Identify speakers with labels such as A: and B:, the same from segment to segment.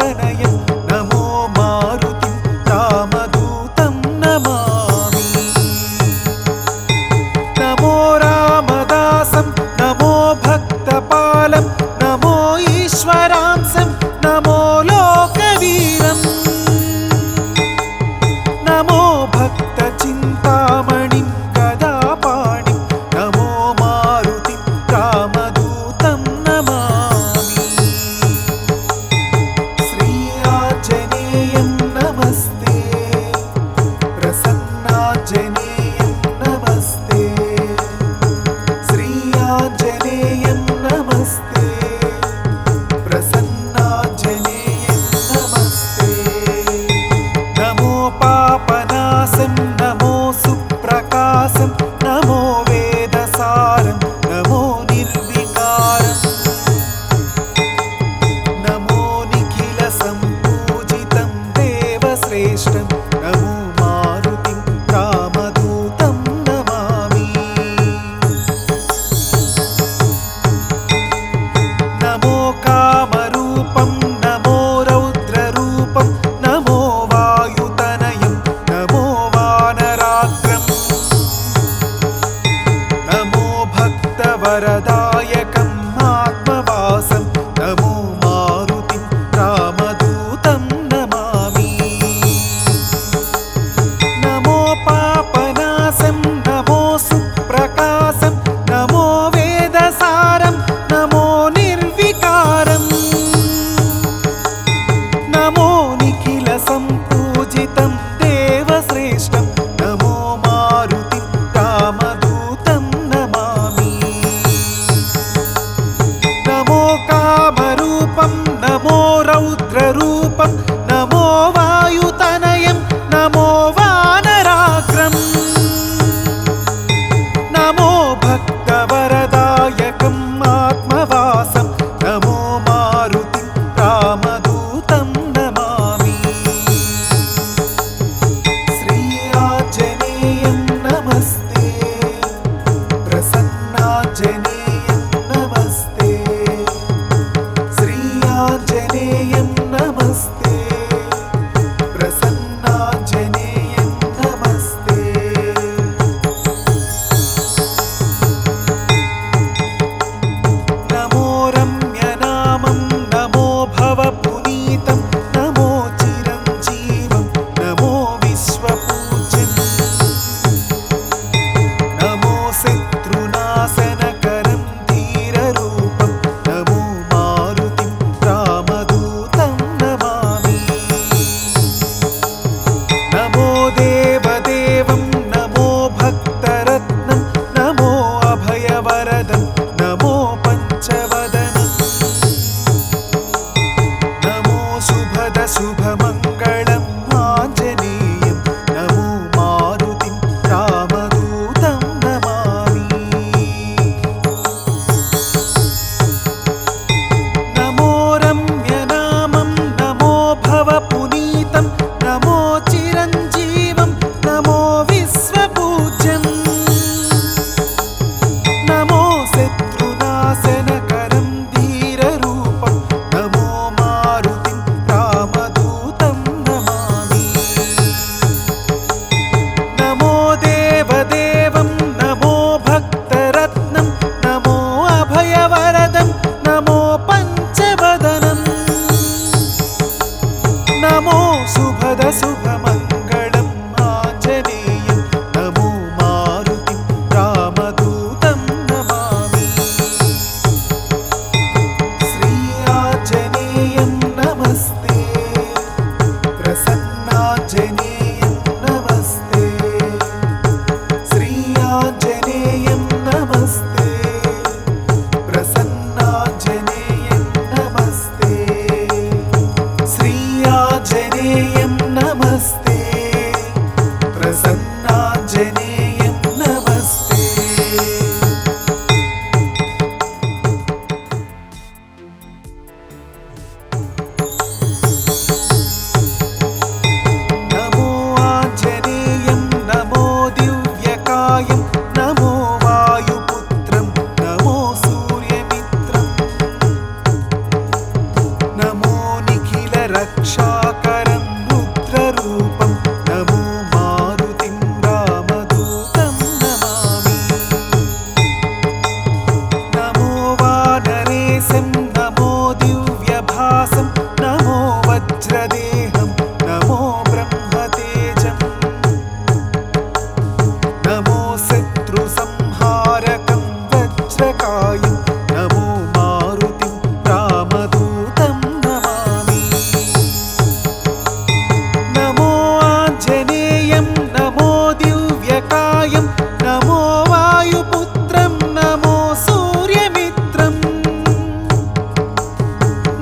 A: तनयं नमो मारुतिं रामदूतं नमामि। नमो रामदासं नमो भक्तपालं नमो ईश्वरांसं नमो लोकवीरम्। नमो भक्तचिन्तामणिं गदापाणिं नमो मारुतिं रामदूतं नमामि। श्रीआञ्जनेयं नमस्ते प्रसन्नाञ्जनेयं नमस्ते। श्रीआञ्जनेयं नमस्ते प्रसन्नाञ्जनेयं नमस्ते। नमो पापनाशं नमो सुप्रकाशं नमो वेदसारं नमो निर्विकारं। नमो निखिलसम्पूजितं देवश्रेष्ठं नमो मारुतिं रामदूतं नमामि। नमो कामरूपं नमो रौद्ररूपं नमो वायुतनयं नमो वानराग्रम्। नमो भक्तवरदायकम् आत्मवासं नमो मारुतिं रामदूतं नमामि। नमो पापनाशं नमो सुप्रकाशं नमो वेदसारं नमो निर्विकारम्। नमो निखिलसम्पूजितं देवश्रेष्ठं नमो मारुतिं रामदूतं नमामि। नमो कामरूपं नमो रौद्ररूपं नमो वायुतनयं नमो वानराग्रम्। नमो भक्तवरदायकम् आत्मवासं नमो मारुतिं रामदूतं नमामि। श्रीआञ्जनेयं नमस्ते प्रसन्नाञ्जनेयं नमस्ते। श्रीआञ्जनेयं नमस्ते प्रसन्नाञ्जनेयं नमस्ते। नमो रम्यनामं नमो भवपुनीतं नमो चिरञ्जीवं नमो विश्वपूज्यम्। नमो शत्रुनाशनकरं धीररूपं नमो मारुतिं रामदूतं नमामि। नमो देवदेवं नमो भक्तरत्नं नमो अभयवरदं नमो पञ्चवदनं। नमो शुभदशुभमङ्गलम् आञ्जनेयं नमो मारुतिं रामदूतं नमामि। नमो रम्यनामं नमो भवपुनीतं नमो चिरञ्जीवं नमो विश्वपूज्यम्। नमो शत्रुनाशनकरं धीररूपं नमो मारुतिं रामदूतं नमामि। नमो देवदेवं नमो भक्तरत्नं नमो अभयवरदं नमो पञ्चवदनं। नमो शुभदशुभमङ्गलम् आञ्जनेयं नमो मारुतिं रामदूतं नमामि। श्रीआञ्जनेयं नमस्ते प्रसन्नाञ्जनेयं नमस्ते। श्रीआञ्जनेयं नमस्ते प्रसन्नाञ्जनेयं नमस्ते। श्रीआञ्जनेयं नमस्ते रक्षाकरं रुद्ररूपं नमो मारुतिं रामदूतं नमामि नमो वानरेशं नमो दिव्यभासं नमो वज्रदेहं नमो ब्रह्मतेजं नमो शत्रुसंहारकं वज्रकायं नमो मारुतिं रामदूतं नमामि नमो आञ्जनेयं नमो दिव्यकायं नमो वायुपुत्रं नमो सूर्यमित्रं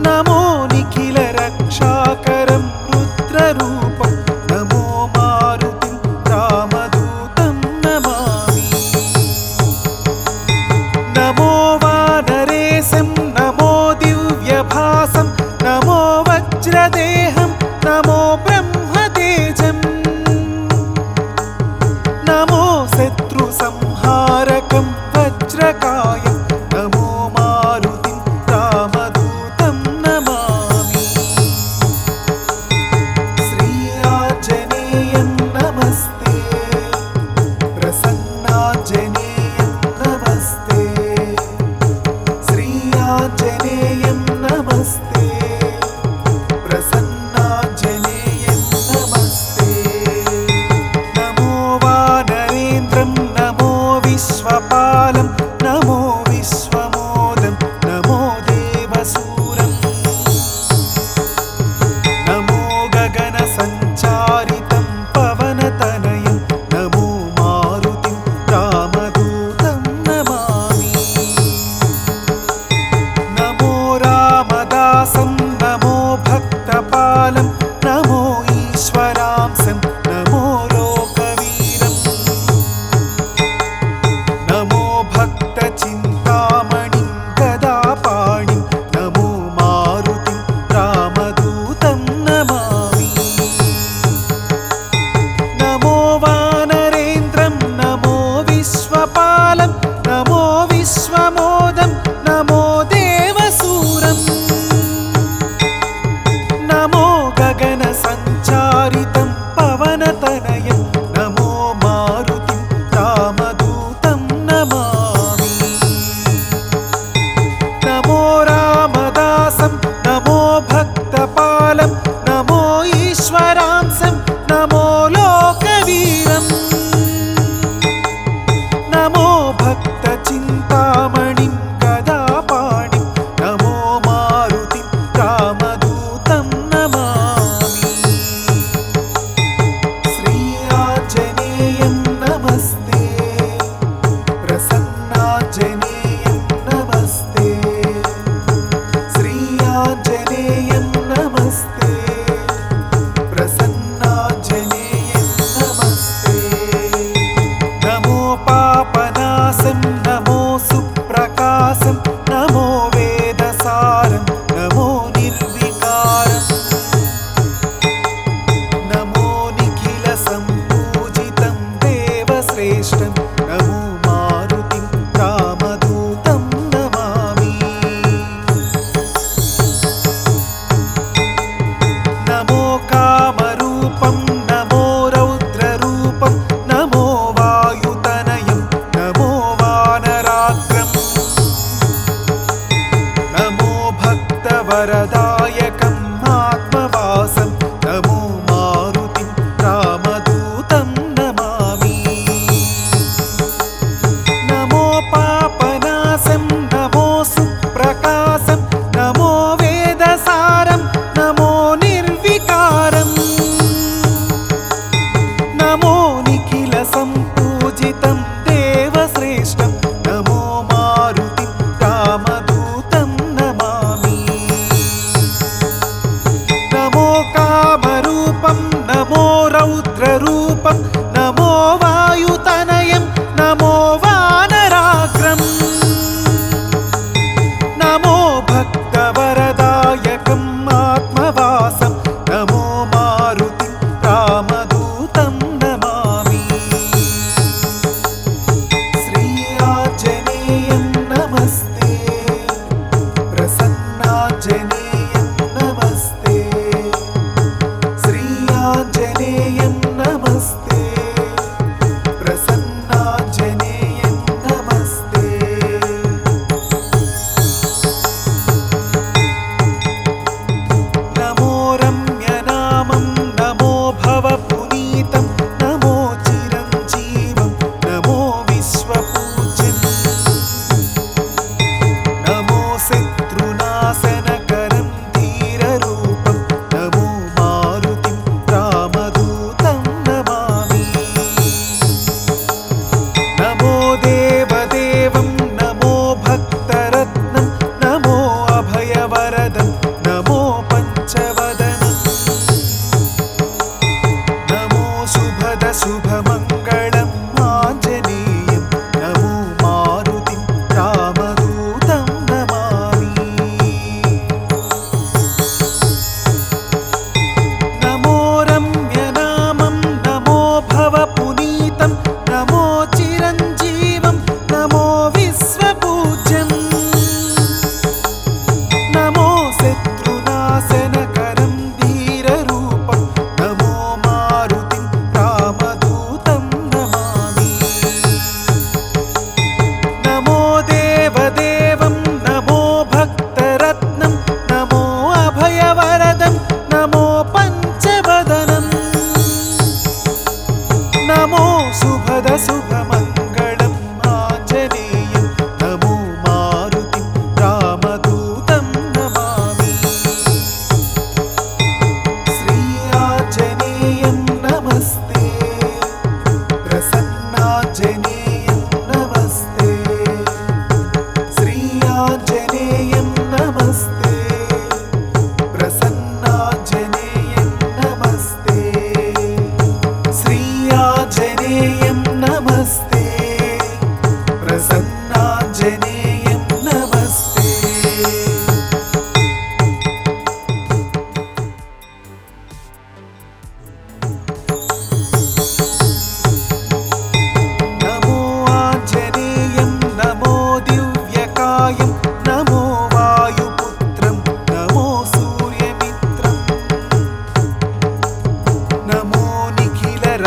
A: नमो निखिलरक्षाकरं रुद्ररूपं नमो मारुतिं रामदूतं नमामि नमो वानरेशं नमो दिव्यभासं नमो वज्रदेहं नमो ब्रह्मतेजं नमो शत्रुसंहारकं वज्रकायं नमो मारुतिं रामदूतं नमामि श्रीआञ्जनेयं नमस्ते प्रसन्नाञ्जनेयं नमस्ते श्रीआञ्जनेयं नमस्ते प्रसन्नाञ्जनेयं नमस्ते नमो वानरेन्द्रं नमो विश्वपालं नमो विश्वमोदं नमो देवसूरं नमो गगनसञ्चारितं पवनतनयं नमो मारुतिं रामदूतं नमामि नमो रामदासं नमो भक्तपालं नमो ईश्वरांसं नमो लोकवीरं नमो भक्तचिन्तामणिं गदापाणिं नमो मारुतिं रामदूतं नमामि नमो वानरेन्द्रं नमो विश्वपालं नमो विश्वमोदं नमो देवसूरं नमो गगनसञ्चारितं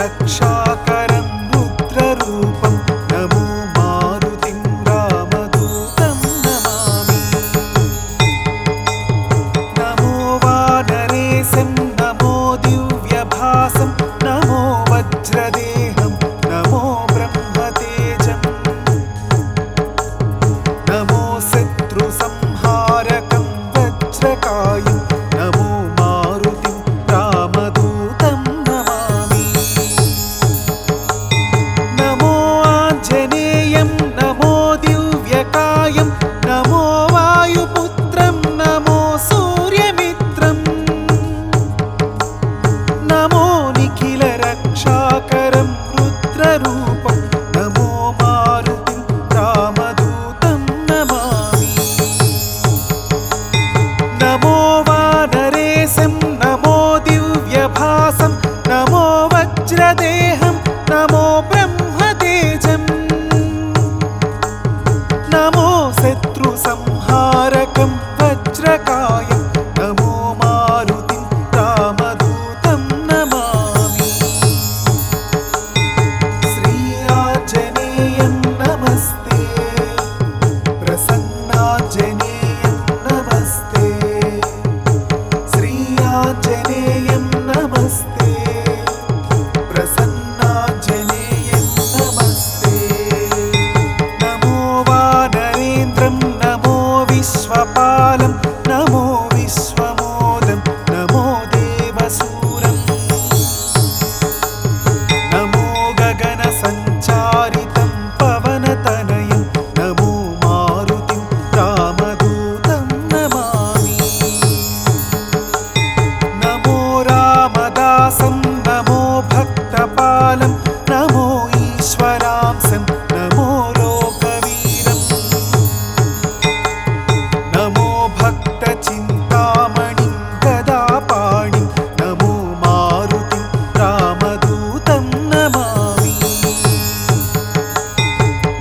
A: रक्षाकरं रुद्ररूपं नमो मारुतिं रामदूतं नमामि। नमो वानरेशं नमो दिव्यभासं नमो वज्रदेहं नमो ब्रह्मतेजं नमो शत्रुसंहारकं वज्रकायं नमो मारुतिं रामदूतं नमामि। नमो आञ्जनेयं नमो दिव्यकायं नमो वायुपुत्रं नमो सूर्यमित्रं नमो निखिलरक्षाकरं रुद्ररूपं नमो मारुतिं रामदूतं नमामि। नमो वानरेशं नमो दिव्यभासं नमो वज्रदेहं नमो ब्रह्मतेजं नमो शत्रुसंहारकं वज्रकायं नमो मारुतिं रामदूतं नमामि। श्रीआञ्जनेयं नमस्ते प्रसन्नाञ्जनेयं नमस्ते श्रीआञ्जनेयं नमस्ते प्रसन्नाञ्जनेयं नमस्ते। नमो वानरेन्द्रं नमो विश्वपालं नमो विश्वमोदं नमो देवसूरं नमो गगनसञ्चारितं पवनतनयं नमो मारुतिं रामदूतं नमामि। नमो रामदासं नमो भक्तपालं नमो ईश्वरांसं नमो लोकवीरं नमो भक्तचिन्तामणिं गदापाणिं नमो मारुतिं रामदूतं नमामि।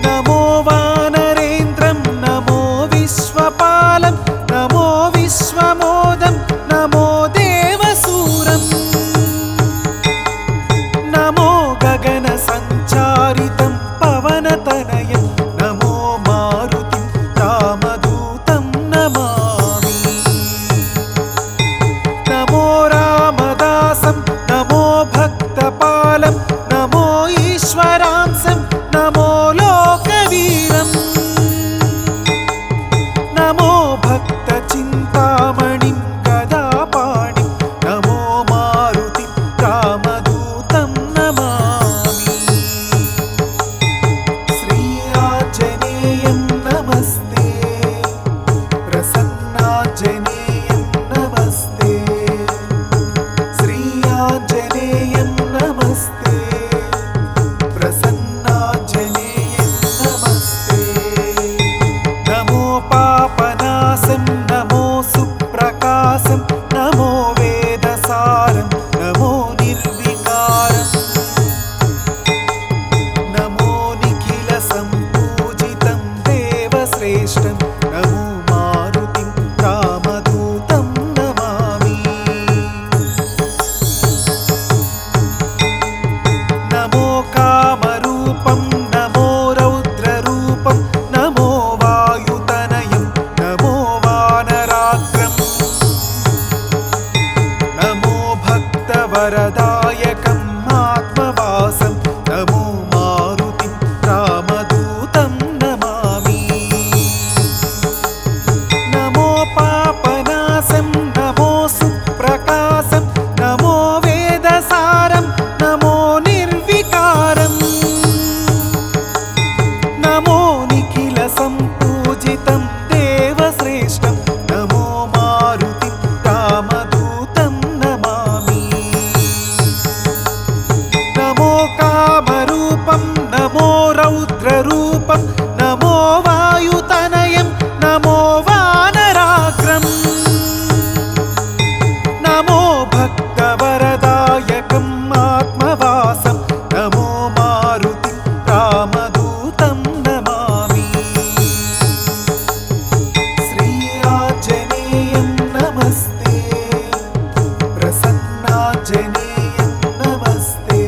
A: नमो वानरेन्द्रं नमो विश्वपालं नमो विश्वमोदं नमो देवसूरं नमो गगनसञ्चारितं पवनतनयं नमो मारुतिं रामदूतं नमामि। नमो रामदासं नमो भक्तपालं नमो ईश्वरांसं नमो लोकवीरं नमो भक्तचिन्तामणिं गदापाणिं नमो मारुतिं रामदूतं नमामि। श्रीआञ्जनेयं नमस्ते प्रसन्नाञ्जनेयं नमस्ते श्रीआञ्जनेयं नमस्ते प्रसन्नाञ्जनेयं नमस्ते। नमो पापनाशं नमो सुप्रकाशं नमो वेदसारं नमो निर्विकारं नमो निखिलसम्पूजितं देवश्रेष्ठं नमो मारुतिं रामदूतं नमामि। नमो कामरूपं नमो रौद्ररूपं नमो वायुतनयं नमो वानराग्रं नमो भक्तवरदायकम् आत्मवासं नमो मारुतिं रामदूतं नमामि। नमो पापनाशं नमो सुप्रकाशं नमो वेदसारं नमो निर्विकारं नमो निखिलसम्पूजितं देवश्रेष्ठं नमो मारुतिं रामदूतं नमामि। नमो कामरूपं नमो रौद्ररूपं नमो वायुतनयं नमो वानराग्रं नमो भक्तवरदायकम् आत्मवासं नमो मारुतिं रामदूतं नमामि। श्रीआञ्जनेयं नमस्ते प्रसन्नाञ्जनेयं नमस्ते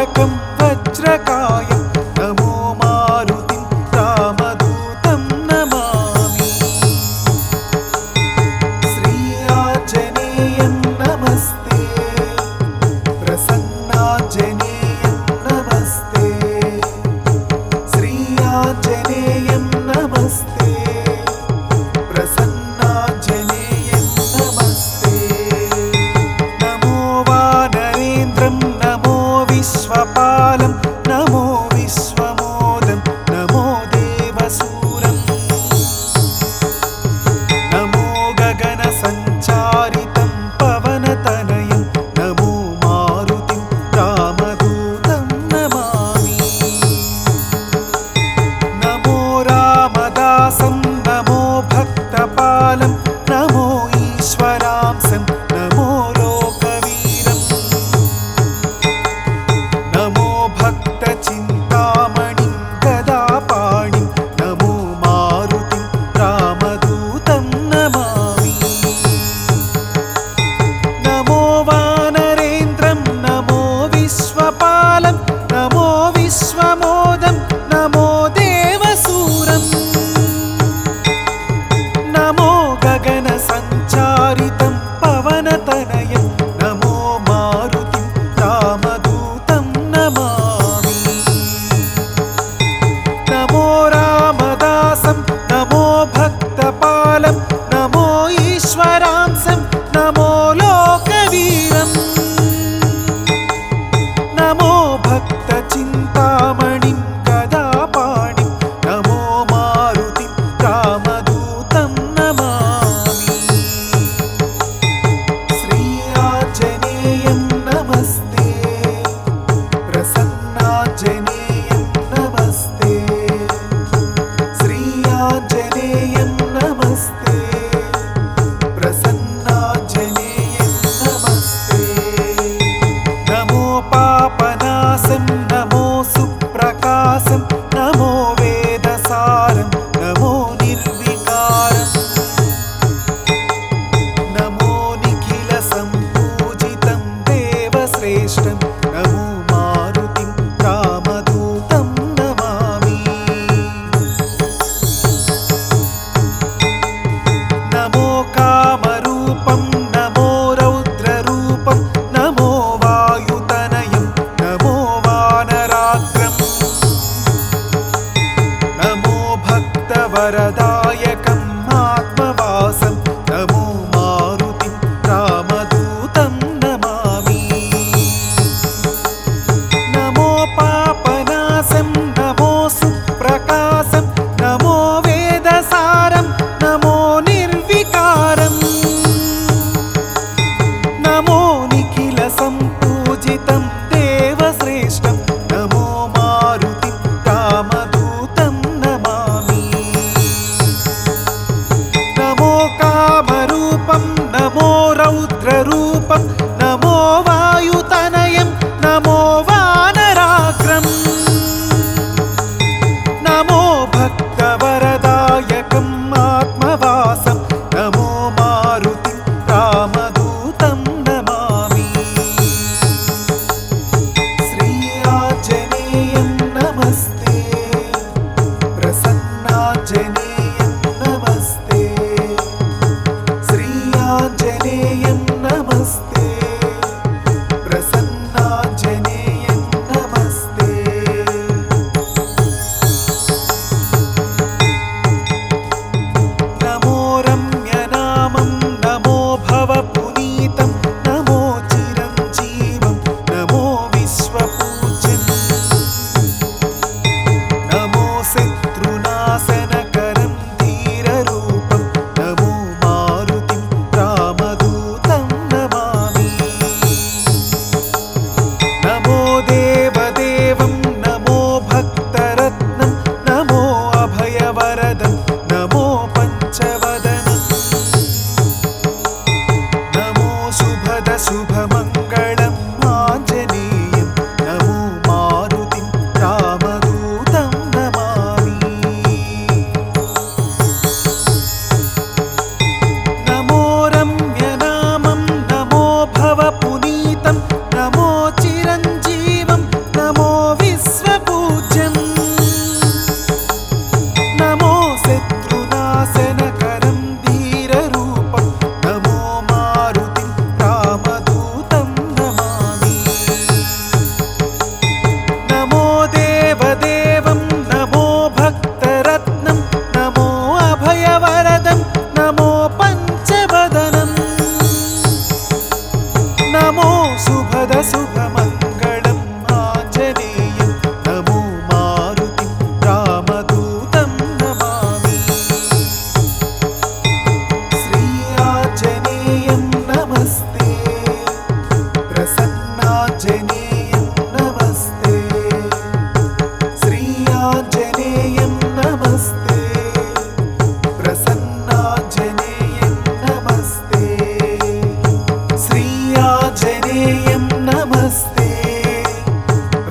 A: तारकं वज्रकायं नमो मारुतिं रामदूतं नमामि श्रीयाञ्जनेयं नमस्ते प्रसन्नाञ्जनेयं नमस्ते श्रीयाञ्जनेयं नमस्ते प्रसन्नाञ्जनेयं नमस्ते नमो वानरेन्द्रं नमो विश्वपालं नमो विश्वमोदं नमो देवसूरं नमो गगनसञ्चारितं पवनतनयं नमो मारुतिं रामदूतं नमामि नमो रामदासं नमो भक्तपालं नमो ईश्वरांसं नमो लोकवीरं नमो भक्तचिन्तामणिं गदापाणिं नमो मारुतिं रामदूतं नमामि नमो वानरेन्द्रं नमो विश्वपालं नमो विश्वमोदं नमो देवसूरं नमो गगनसञ्चारितं पवनतनयं नमो मारुतिं रामदूतं नमामि नमो रामदासं नमो भक्तपालं नमो ईश्वरांसं नमो लोकवीरं नमो भक्तचिन्तामणिं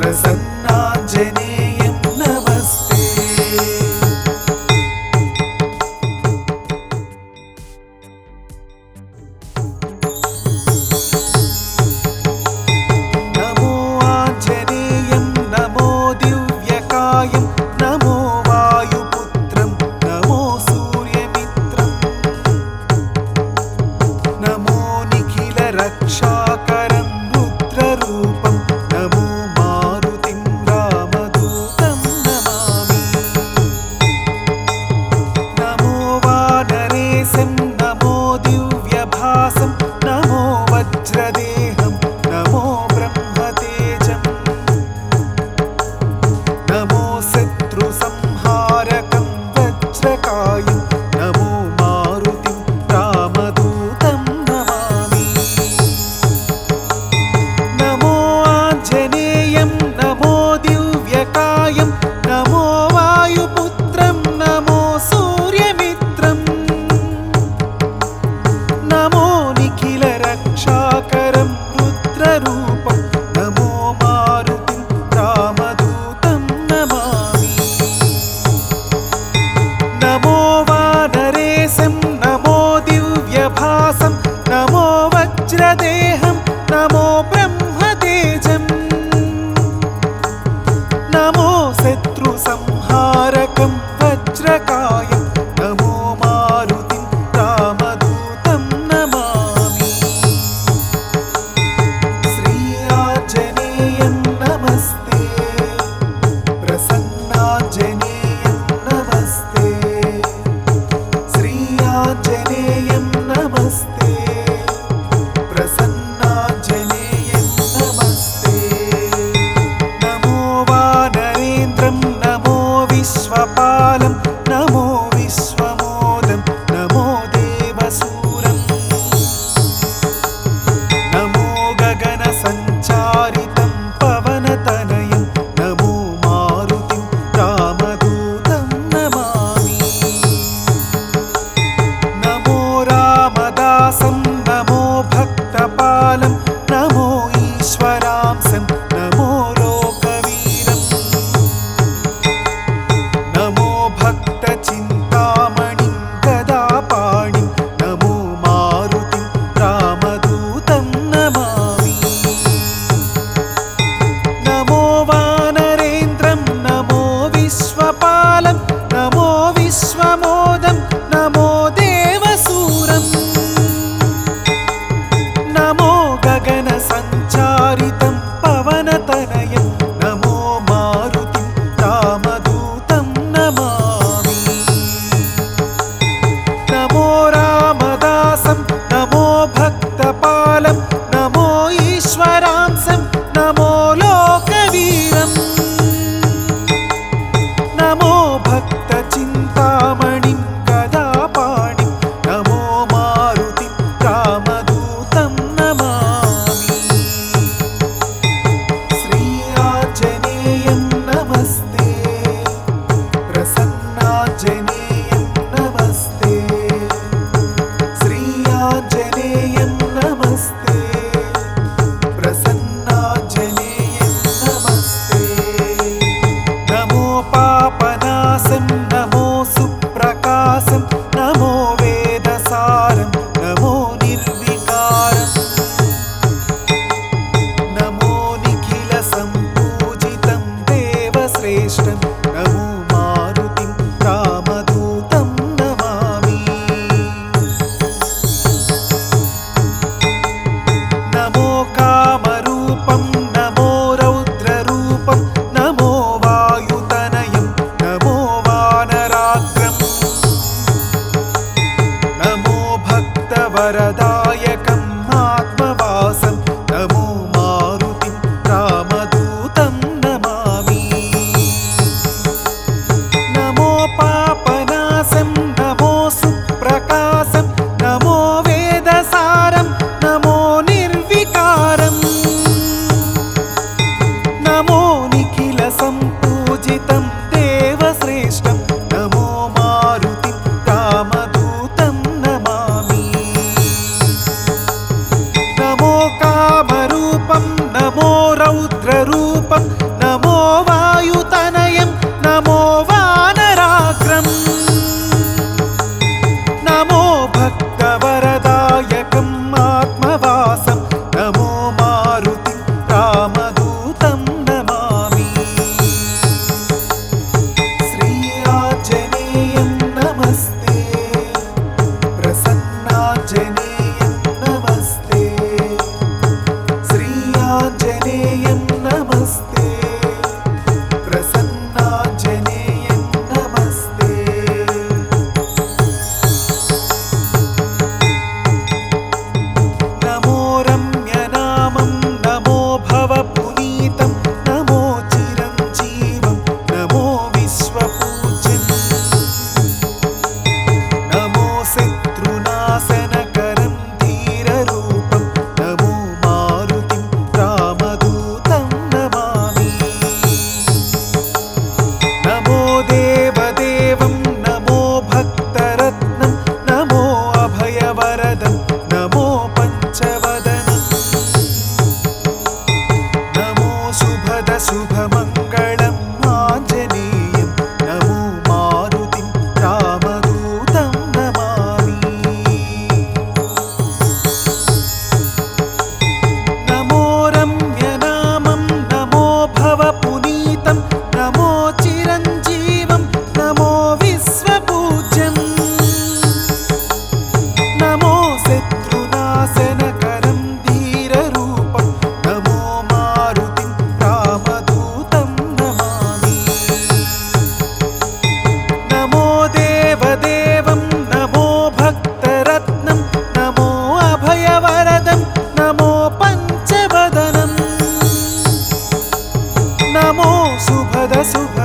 A: प्रसन्नाञ्जनेयं नमस्ते। नमो आञ्जनेयं नमो दिव्यकायं नमो वायुपुत्रं नमो सूर्यमित्रं नमो निखिलरक्षाकरं रुद्ररूपं नमो मारुतिं रामदूतं नमामि। नमो वानरेशं नमो दिव्यभासं नमो वज्रदेहं नमो ब्रह्मतेजं नमो शत्रुसंहारकं वज्रकायं नमो मारुतिं रामदूतं नमामि। नमो आञ्जनेयं नमो दिव्यकायं नमो वायुपुत्रं नमो सूर्यमित्रं नमो निखिलरक्षाकरं रुद्ररूपं नमो मारुतिं रामदूतं नमामि। नमो वानरेशं नमो दिव्यभासं नमो वज्रदेहं नमो ब्रह्मतेजं नमो शत्रुसंहारकं वज्रकायं नमो मारुतिं रामदूतं नमामि। श्री आञ्जनेयं नमस्ते प्रसन्नाञ्जनेयं नमस्ते। श्री आञ्जनेयं नमस्ते प्रसन्नाञ्जनेयं नमस्ते। नमो वानरेन्द्रं नमो विश्वपालं नमो विश्वमोदं नमो देवसूरं नमो गगनसञ्चारितं पवनतनयं नमो मारुतिं रामदूतं नमामि। नमो रामदासं नमो भक्तपालं नमो ईश्वरांसं नमो लोकवीरं नमो भक्तचिन्तामणिं गदापाणिं नमो मारुतिं रामदूतं नमामि। नमो वानरेन्द्रं नमो विश्वपालं नमो विश्वमोदं नमो देवसूरं नमो गगनसञ्चारितं पवनतनयं नमो मारुतिं रामदूतं नमामि। नमो रामदासं नमो भक्तपालं नमो ईश्वरांसं नमो लोकवीरं नमो भक्तचिन्तामणिं गदापाणिं नमो मारुतिं रामदूतं नमामि। श्री आञ्जनेयं नमस्ते प्रसन्नाञ्जनेयं नमस्ते। श्री आञ्जनेयं नमस्ते प्रसन्नाञ्जनेयं नमस्ते। नमो पापनाशं नमो सुप्रकाशं नमो वेदसारं नमो निर्विकारं नमो निखिलसम्पूजितं देवश्रेष्ठं नमो मारुतिं रामदूतं नमामि। नमो कामरूपं नमो रौद्ररूपं नमो वायुतनयं वायुतनयं नमो वानराग्रम् नमो भक्तवरदायकम् आत्मवासं नमो मारुतिं रामदूतं नमामि श्रीआञ्जनेयं नमस्ते प्रसन्नाञ्जनेयं नमस्ते श्रीआञ्जनेयं नमस्ते प्रसन्नाञ्जनेयं नमस्ते नमो रम्यनामं नमो भवपुनीतं नमो चिरञ्जीवं नमो विश्वपूज्यम् नमो शत्रुनाशनकरं धीररूपं नमो मारुतिं रामदूतं नमामि नमो देवदेवं नमो भक्तरत्नं नमो अभयवरदं नमो पञ्चवदनं नमो शुभदशुभमङ्गलम् आञ्जनेयं नमो मारुतिं रामदूतं नमामि नमो रम्यनामं नमो भवपुनीतं नमो चिरञ्जीवं नमो विश्वपूज्यम् नमो शत्रुनाशनकरं धीररूपं नमो मारुतिं रामदूतं नमामि नमो देवदेवं नमो भक्तरत्नं नमो अभयवरदं नमो पञ्चवदनं नमो शुभदशुभ